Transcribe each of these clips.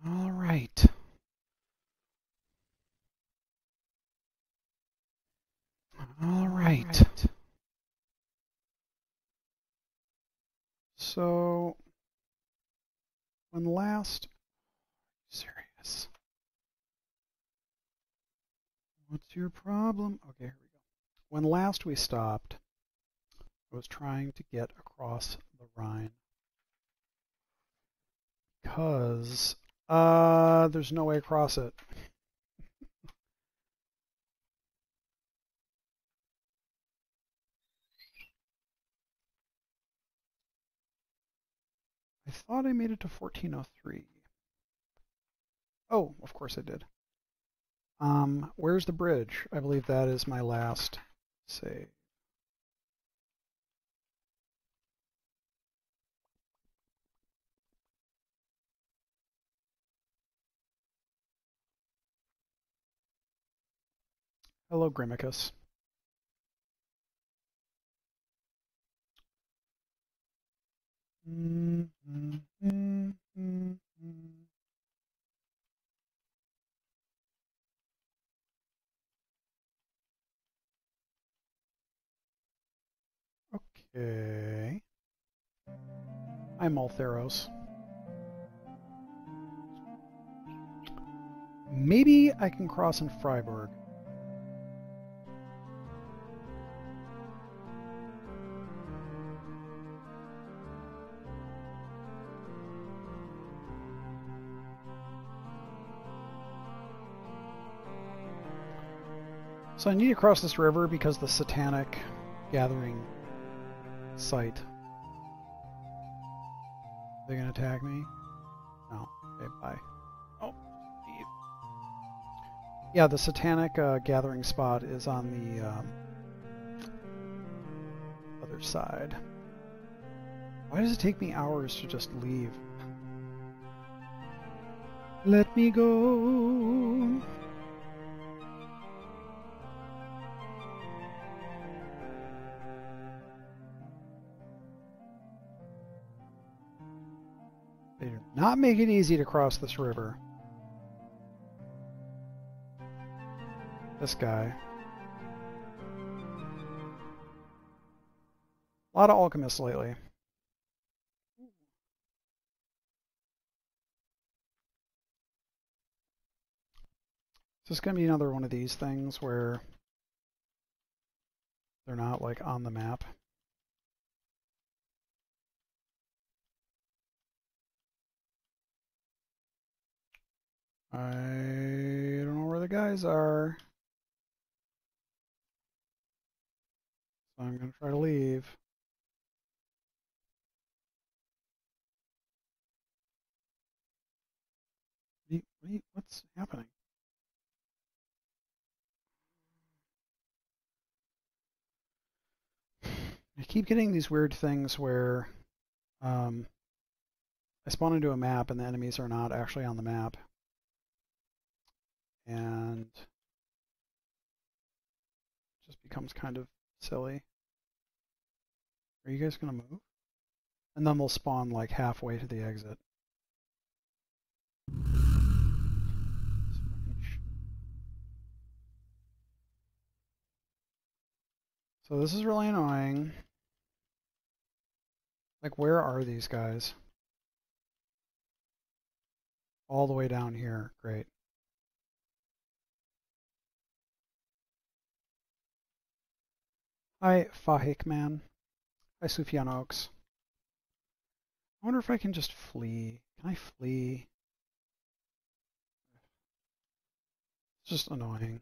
All right. All right. So, when last... Serious. What's your problem? Okay, here we go. When last we stopped, I was trying to get across the Rhine. Because there's no way across it. I thought I made it to 1403. Oh, of course I did. Where's the bridge? I believe that is my last save. Hello, Grimicus. Okay. I'm Altheros. Maybe I can cross in Freiburg. So I need to cross this river because the satanic gathering site. Are they going to attack me? No. Okay, bye. Oh, leave. Yeah, the satanic gathering spot is on the other side. Why does it take me hours to just leave? Let me go. They do not make it easy to cross this river. This guy. A lot of alchemists lately. Is this going to be another one of these things where they're not like on the map? I don't know where the guys are. So I'm going to try to leave. What's happening? I keep getting these weird things where I spawn into a map and the enemies are not actually on the map. And it just becomes kind of silly. Are you guys going to move? And then they'll spawn like halfway to the exit. So this is really annoying. Like, where are these guys? All the way down here. Great. Hi, Fahik Man. Hi, Sufyan Oaks. I wonder if I can just flee. Can I flee? It's just annoying.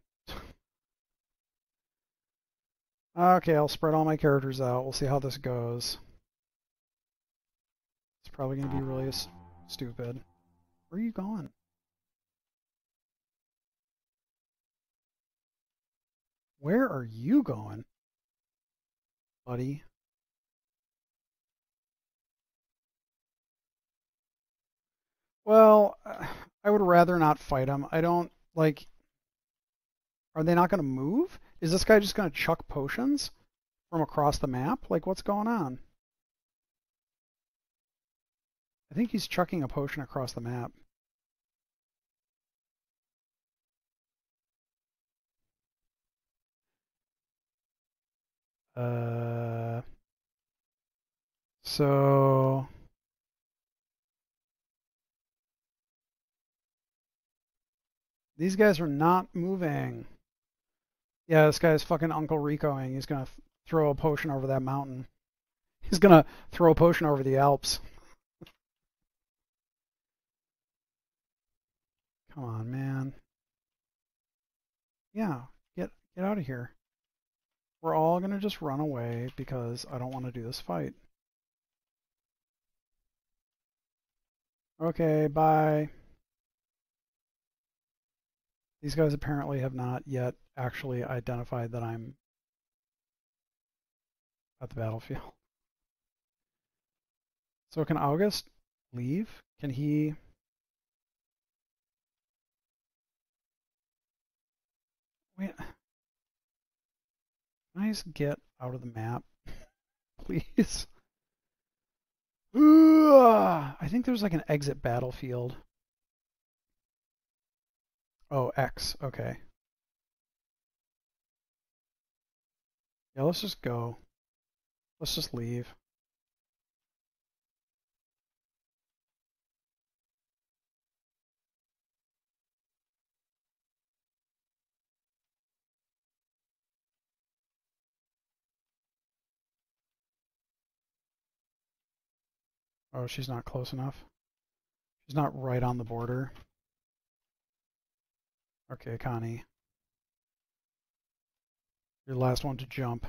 Okay, I'll spread all my characters out. We'll see how this goes. It's probably going to be really stupid. Where are you going? Where are you going, buddy? Well, I would rather not fight him. I don't, like... Are they not going to move? Is this guy just going to chuck potions from across the map? Like, what's going on? I think he's chucking a potion across the map. Uh, so these guys are not moving. Yeah, this guy's fucking Uncle Ricoing. He's gonna throw a potion over that mountain. He's gonna throw a potion over the Alps. Come on, man. Yeah, get out of here. We're all gonna just run away because I don't want to do this fight. Okay, bye. These guys apparently have not yet actually identified that I'm at the battlefield. So can August leave? Can he? Wait, can I just get out of the map, please? I think there's like an exit battlefield. Oh, X. Okay. Yeah, let's just go. Let's just leave. Oh, she's not close enough. She's not right on the border. Okay, Connie. You're the last one to jump.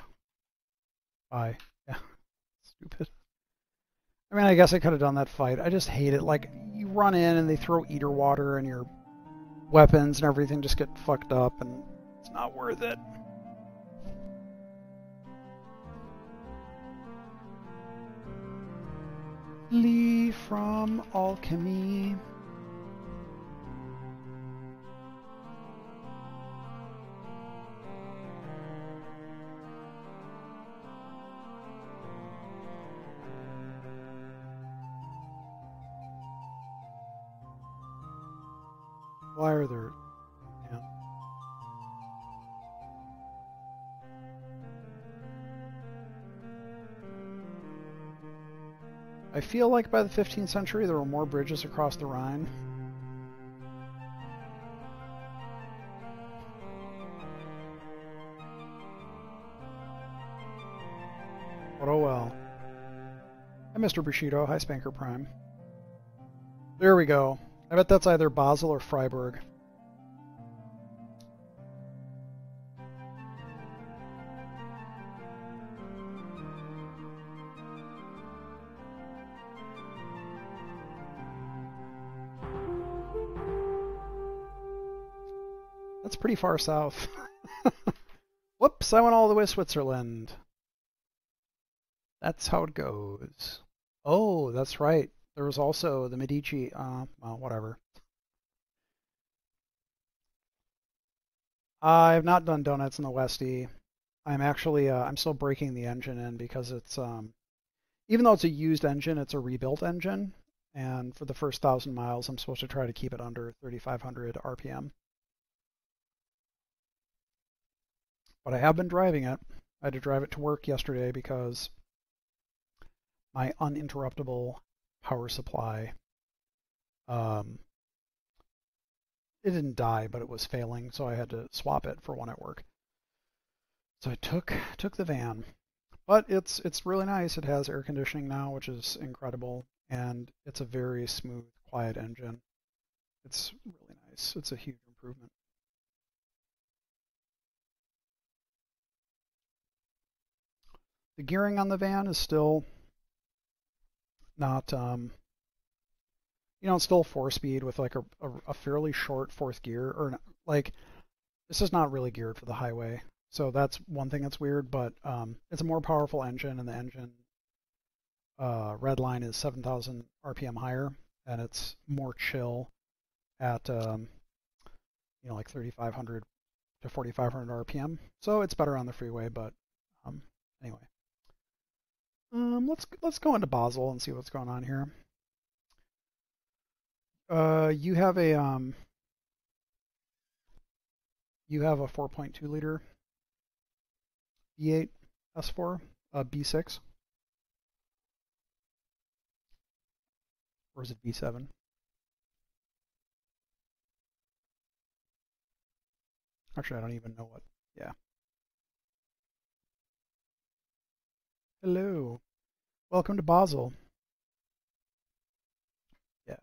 Bye. Yeah, stupid. I mean, I guess I could have done that fight. I just hate it. Like, you run in and they throw eater water and your weapons and everything just get fucked up and it's not worth it. Lee from Alchemy. Why are there? Yeah. I feel like by the 15th century there were more bridges across the Rhine. But oh well. Hi, Mr. Bushido. Hi, Spanker Prime. There we go. I bet that's either Basel or Freiburg. That's pretty far south. Whoops, I went all the way to Switzerland. That's how it goes. Oh, that's right. There was also the Medici, well, whatever. I've not done donuts in the Westie. I'm actually, I'm still breaking the engine in because it's, even though it's a used engine, it's a rebuilt engine. And for the first 1,000 miles, I'm supposed to try to keep it under 3,500 RPM. But I have been driving it. I had to drive it to work yesterday because my uninterruptible power supply, it didn't die, but it was failing, so I had to swap it for one at work. So I took the van. But it's really nice. It has air conditioning now, which is incredible, and it's a very smooth, quiet engine. It's really nice. It's a huge improvement. The gearing on the van is still not, it's still 4-speed with like a fairly short fourth gear, or like this is not really geared for the highway. So that's one thing that's weird, but it's a more powerful engine, and the engine red line is 7,000 RPM higher, and it's more chill at like 3,500 to 4,500 RPM. So it's better on the freeway, but anyway. Let's go into Basel and see what's going on here. You have a 4.2 liter V8. S4, B6, or is it B7? Actually, I don't even know what. Yeah. Hello. Welcome to Basel. Yeah.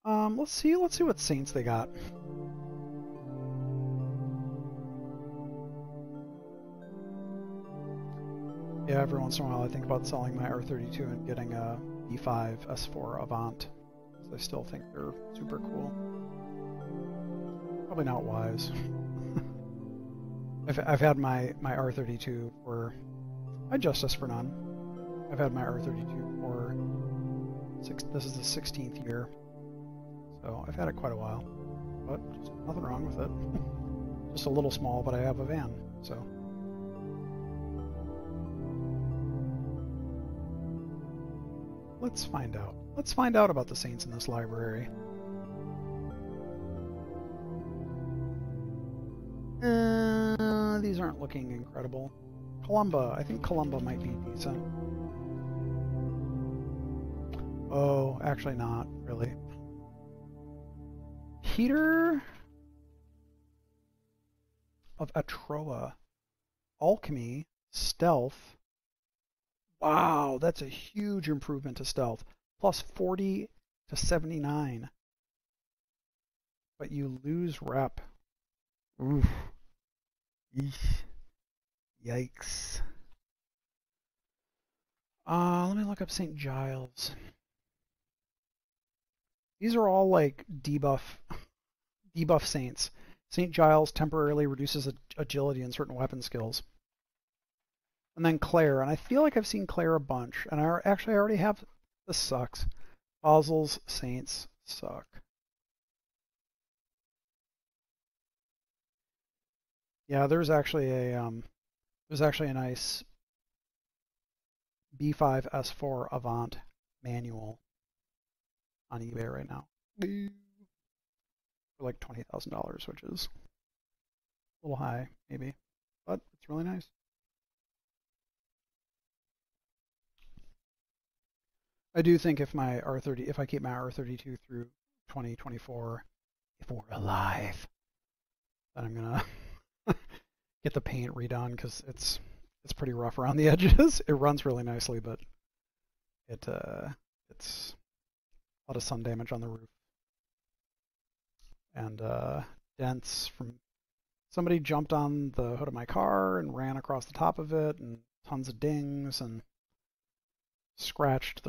Let's see what saints they got. Yeah, every once in a while I think about selling my R32 and getting a B5 S4 Avant, because I still think they're super cool. Probably not wise. I've had my R32 for Justice for None. I've had my R32 for this is the 16th year, so I've had it quite a while. But just nothing wrong with it. Just a little small, but I have a van, so. Let's find out. Let's find out about the saints in this library. These aren't looking incredible. Columba. I think Columba might be decent. Oh, actually not, really. Peter of Atroa. Alchemy. Stealth. Wow, that's a huge improvement to stealth. Plus 40 to 79. But you lose rep. Oof. Eesh. Yikes. Let me look up St. Giles. These are all like debuff saints. St. Giles temporarily reduces agility in certain weapon skills. And then Claire, and I feel like I've seen Claire a bunch, and I already have. This sucks. Basel's saints suck. Yeah, there's actually a nice B5 S4 Avant manual on eBay right now for like $20,000, which is a little high, maybe, but it's really nice. I do think if I keep my R32 through 2024, if we're alive, then I'm gonna get the paint redone because it's pretty rough around the edges. It runs really nicely, but it's a lot of sun damage on the roof and dents from somebody jumped on the hood of my car and ran across the top of it, and tons of dings, and scratched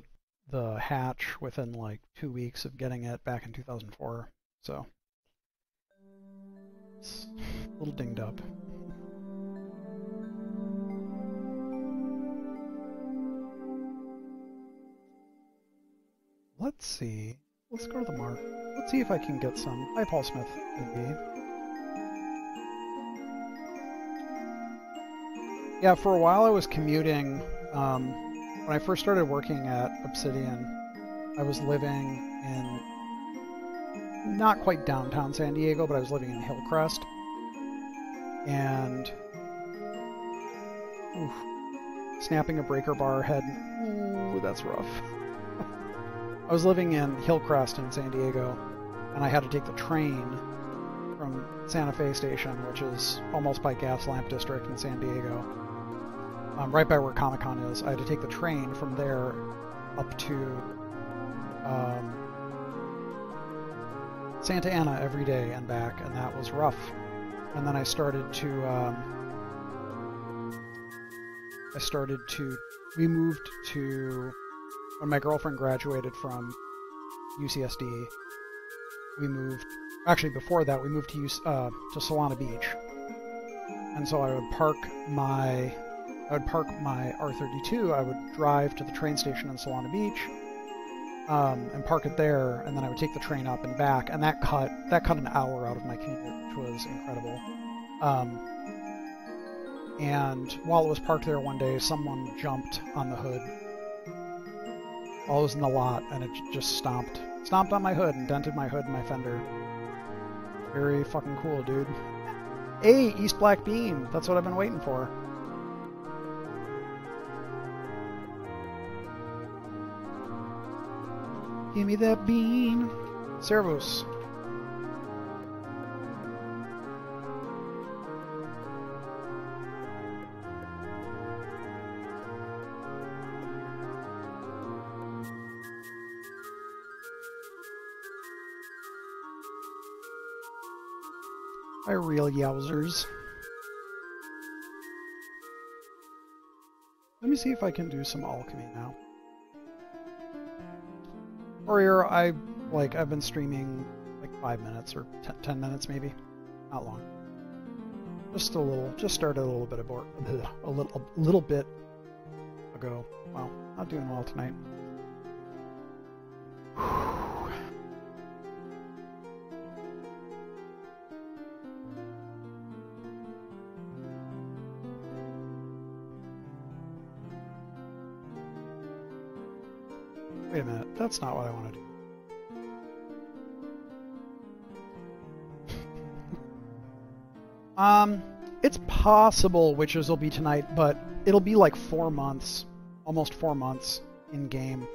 the hatch within like 2 weeks of getting it back in 2004. So it's a little dinged up. Let's see. Let's go to the mark. Let's see if I can get some. Hi, Paul Smith, maybe. Yeah, for a while I was commuting. When I first started working at Obsidian, I was living in not quite downtown San Diego, but I was living in Hillcrest. And snapping a breaker bar head. Ooh, that's rough. I was living in Hillcrest in San Diego, and I had to take the train from Santa Fe Station, which is almost by Gaslamp District in San Diego, right by where Comic-Con is. I had to take the train from there up to Santa Ana every day and back, and that was rough. And then I started to we moved to, when my girlfriend graduated from UCSD, we moved, actually before that, we moved to Solana Beach. And so I would park my R32, I would drive to the train station in Solana Beach, and park it there, and then I would take the train up and back, and that cut an hour out of my commute, which was incredible. And while it was parked there one day, someone jumped on the hood while I was in the lot, and it just stomped on my hood and dented my hood and my fender. Very fucking cool, dude. Hey, East Black Bean. That's what I've been waiting for. Give me that bean. Servus. My real yowzers. Let me see if I can do some alchemy now. Warrior, I've been streaming like 5 minutes or 10 minutes maybe. Not long. Just started a little bit a little bit ago. Wow, not doing well tonight. Wait a minute, that's not what I want to do. It's possible witches will be tonight, but it'll be like 4 months, almost 4 months in game.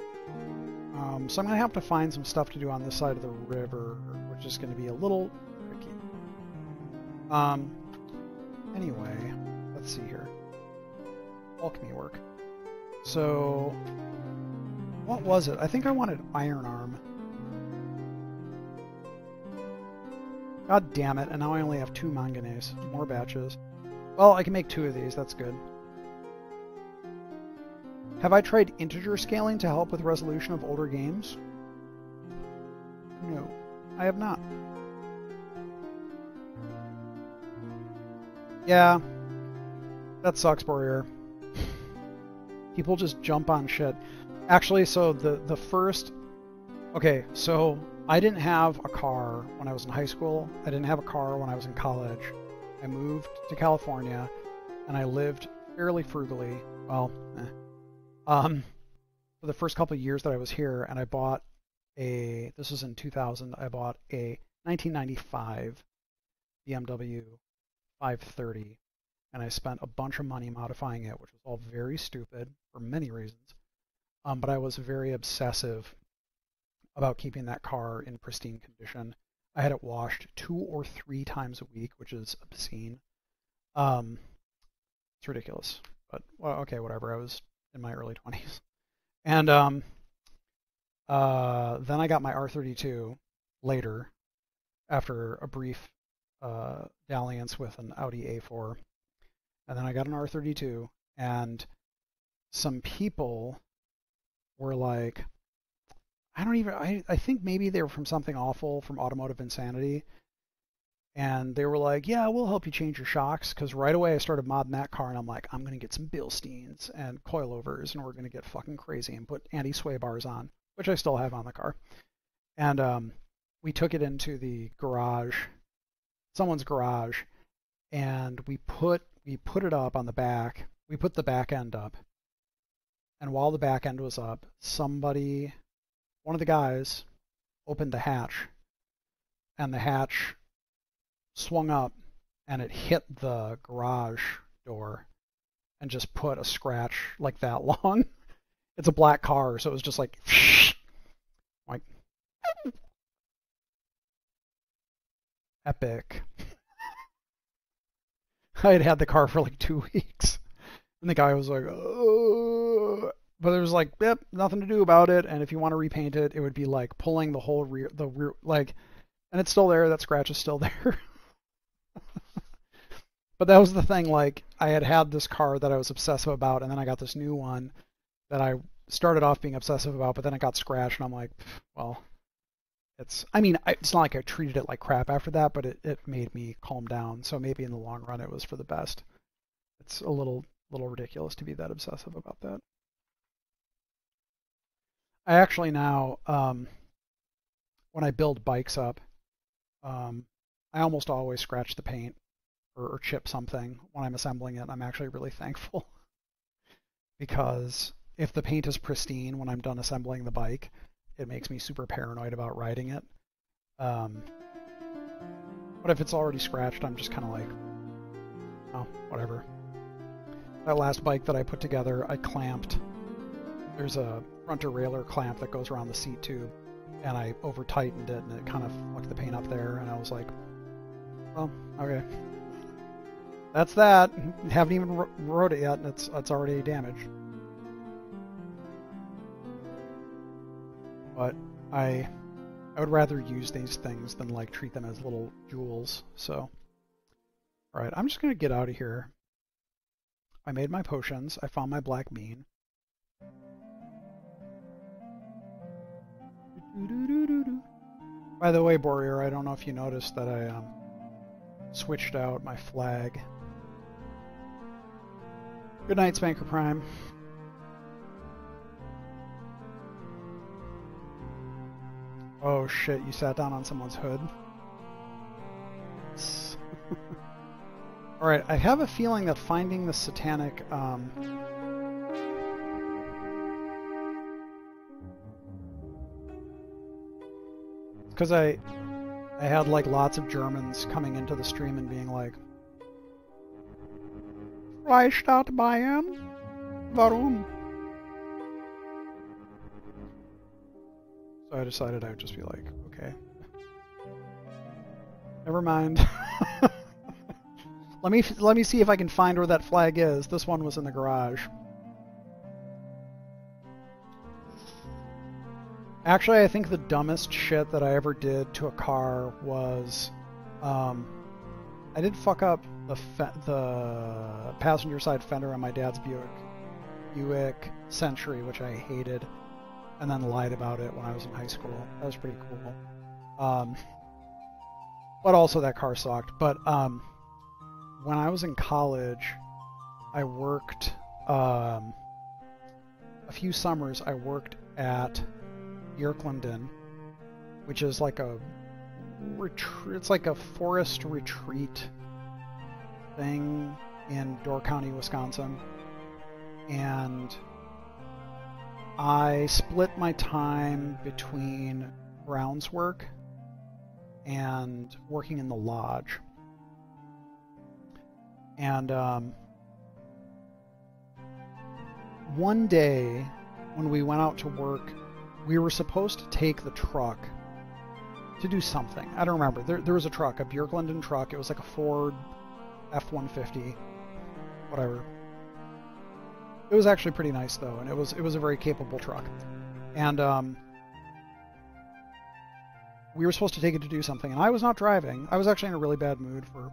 So I'm gonna have to find some stuff to do on this side of the river, which is gonna be a little tricky. Anyway, let's see here. Alchemy work. So, what was it? I think I wanted Iron Arm. God damn it, and now I only have 2 manganese. More batches. Well, I can make 2 of these, that's good. Have I tried integer scaling to help with resolution of older games? No, I have not. Yeah, that sucks, Warrior. People just jump on shit. Actually, so the first... Okay, so I didn't have a car when I was in high school. I didn't have a car when I was in college. I moved to California, and I lived fairly frugally. Well, for the first couple of years that I was here, and I bought a... This was in 2000. I bought a 1995 BMW 530, and I spent a bunch of money modifying it, which was all very stupid for many reasons. But I was very obsessive about keeping that car in pristine condition. I had it washed 2 or 3 times a week, which is obscene. It's ridiculous. But, well, okay, whatever. I was in my early 20s. And then I got my R32 later, after a brief dalliance with an Audi A4. And then I got an R32, and some people were like, I think maybe they were from Something Awful, from Automotive Insanity, and they were like, yeah, we'll help you change your shocks, because right away I started modding that car, and I'm like, I'm going to get some Bilsteins and coilovers, and we're going to get fucking crazy and put anti-sway bars on, which I still have on the car. And we took it into the garage, someone's garage, and we put it up on the back. We put the back end up. And while the back end was up, one of the guys, opened the hatch, and the hatch swung up, and it hit the garage door and just put a scratch like that long. It's a black car, so it was just like epic. I had had the car for like 2 weeks. And the guy was like, oh. But there was like, yep, nothing to do about it. And if you want to repaint it, it would be like pulling the whole rear, like, and it's still there. That scratch is still there. But that was the thing. Like, I had this car that I was obsessive about, and then I got this new one that I started off being obsessive about, but then it got scratched, and I'm like, well, it's not like I treated it like crap after that, but it made me calm down. So maybe in the long run, it was for the best. It's a little ridiculous to be that obsessive about that. I actually now, when I build bikes up, I almost always scratch the paint or chip something when I'm assembling it. I'm actually really thankful because if the paint is pristine when I'm done assembling the bike, it makes me super paranoid about riding it. But if it's already scratched, I'm just kind of like, Oh, whatever. That last bike that I put together, I clamped. There's a front derailleur clamp that goes around the seat tube, and I over-tightened it, and it kind of fucked the paint up there, and I was like, well, okay. That's that. Haven't even rode it yet, and it's already damaged. But I would rather use these things than like treat them as little jewels. So, all right, I'm just gonna get out of here. I made my potions. I found my black bean. By the way, Boreer, I don't know if you noticed that I switched out my flag. Good night, Spanker Prime. Oh shit, you sat down on someone's hood? Alright, I have a feeling that finding the satanic, because I had like lots of Germans coming into the stream and being like, Freistaat Bayern? Warum? So I decided I would just be like, okay. Never mind. Let me see if I can find where that flag is. This one was in the garage. Actually, I think the dumbest shit that I ever did to a car was, I did fuck up the passenger side fender on my dad's Buick Century, which I hated, and then lied about it when I was in high school. That was pretty cool. But also that car sucked. But when I was in college, I worked a few summers. I worked at Darklands, which is like a it's like a forest retreat thing in Door County, Wisconsin, and I split my time between grounds work and working in the lodge. And one day when we went out to work, we were supposed to take the truck to do something. I don't remember. There was a truck, a Björklanden truck. It was like a Ford F-150, whatever. It was actually pretty nice though, and it was a very capable truck. And we were supposed to take it to do something, and I was not driving. I was actually in a really bad mood for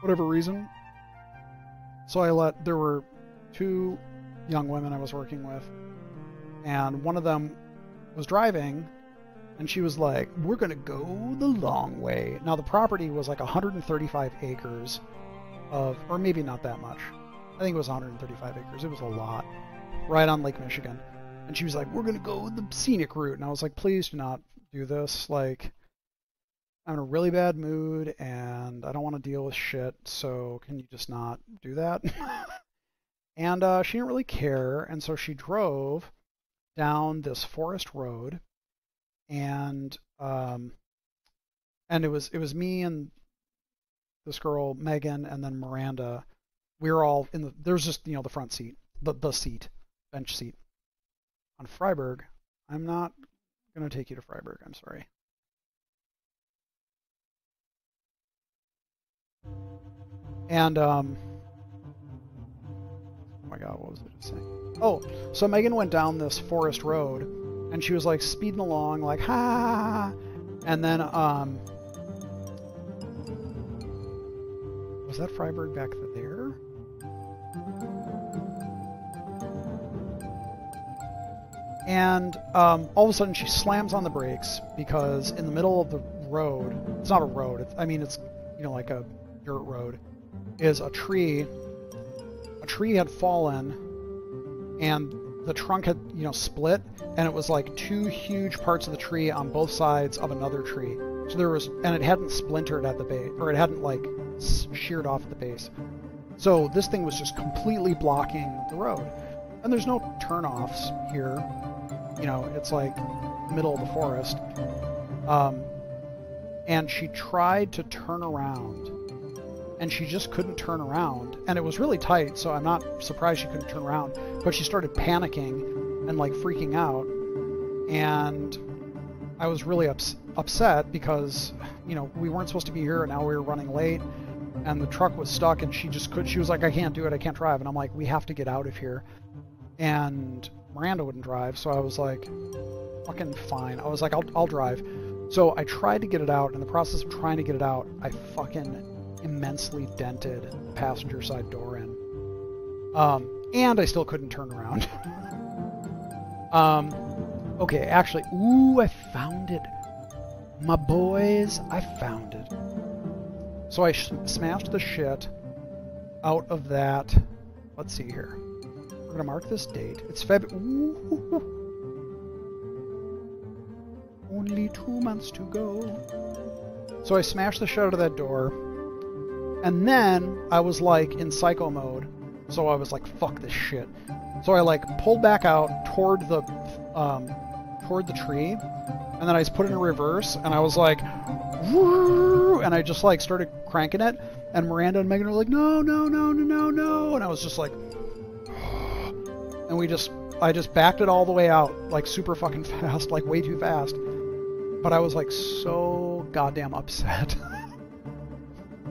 whatever reason. So there were two young women I was working with, and one of them was driving, and she was like, we're gonna go the long way. Now the property was like 135 acres of, or maybe not that much. I think it was 135 acres. It was a lot. Right on Lake Michigan. And she was like, we're gonna go the scenic route. And I was like, please do not do this. Like, I'm in a really bad mood and I don't want to deal with shit, so can you just not do that? And she didn't really care, and so she drove down this forest road, and it was me and this girl Megan, and then Miranda. We were all in there's just, the front seat, the bench seat. On Freiburg, I'm not gonna take you to Freiburg, I'm sorry. And oh my god, what was I just saying? Oh, so Megan went down this forest road, and she was like speeding along, like ha, and then was that Freiburg back there? And all of a sudden she slams on the brakes because in the middle of the road, it's not a road, it's like a dirt road, is a tree. A tree had fallen, and the trunk had, split, and it was like two huge parts of the tree on both sides of another tree. So and it hadn't splintered at the base, or it hadn't like sheared off at the base. So this thing was just completely blocking the road. And there's no turnoffs here. It's like middle of the forest. And she tried to turn around and she just couldn't turn around. And it was really tight, so I'm not surprised she couldn't turn around. But she started panicking and like freaking out, and I was really upset because, you know, we weren't supposed to be here, and now we were running late, and the truck was stuck, and she was like, I can't do it, I can't drive. And I'm like, we have to get out of here. And Miranda wouldn't drive, so I was like, fucking fine. I was like, I'll drive. So I tried to get it out. In the process of trying to get it out, I fucking immensely dented the passenger side door in. And I still couldn't turn around. Okay, actually, ooh, I found it. My boys, I found it. So I smashed the shit out of that. Let's see here. We're gonna mark this date. It's February. Only 2 months to go. So I smashed the shit out of that door, and then I was like in psycho mode. So I was like, fuck this shit. So I like pulled back out toward the tree, and then I just put it in reverse, and I was like, woo, and I just like started cranking it, and Miranda and Megan were like, no, no, no, no, no, no, and I was just like, and I just backed it all the way out, like super fucking fast, like way too fast. But I was like so goddamn upset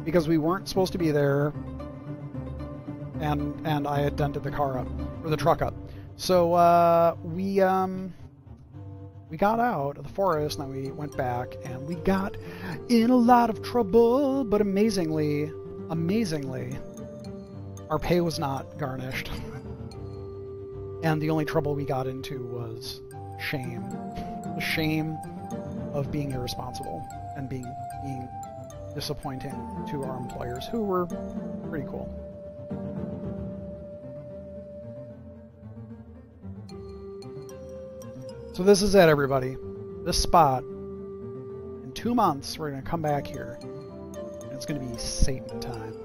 because we weren't supposed to be there, and I had dented the car up, or the truck up. So we got out of the forest, and then we went back, and we got in a lot of trouble. But amazingly, our pay was not garnished. And the only trouble we got into was shame. The shame of being irresponsible and being disappointing to our employers, who were pretty cool. So this is it, everybody. This spot, in 2 months, we're going to come back here, and it's going to be Satan time.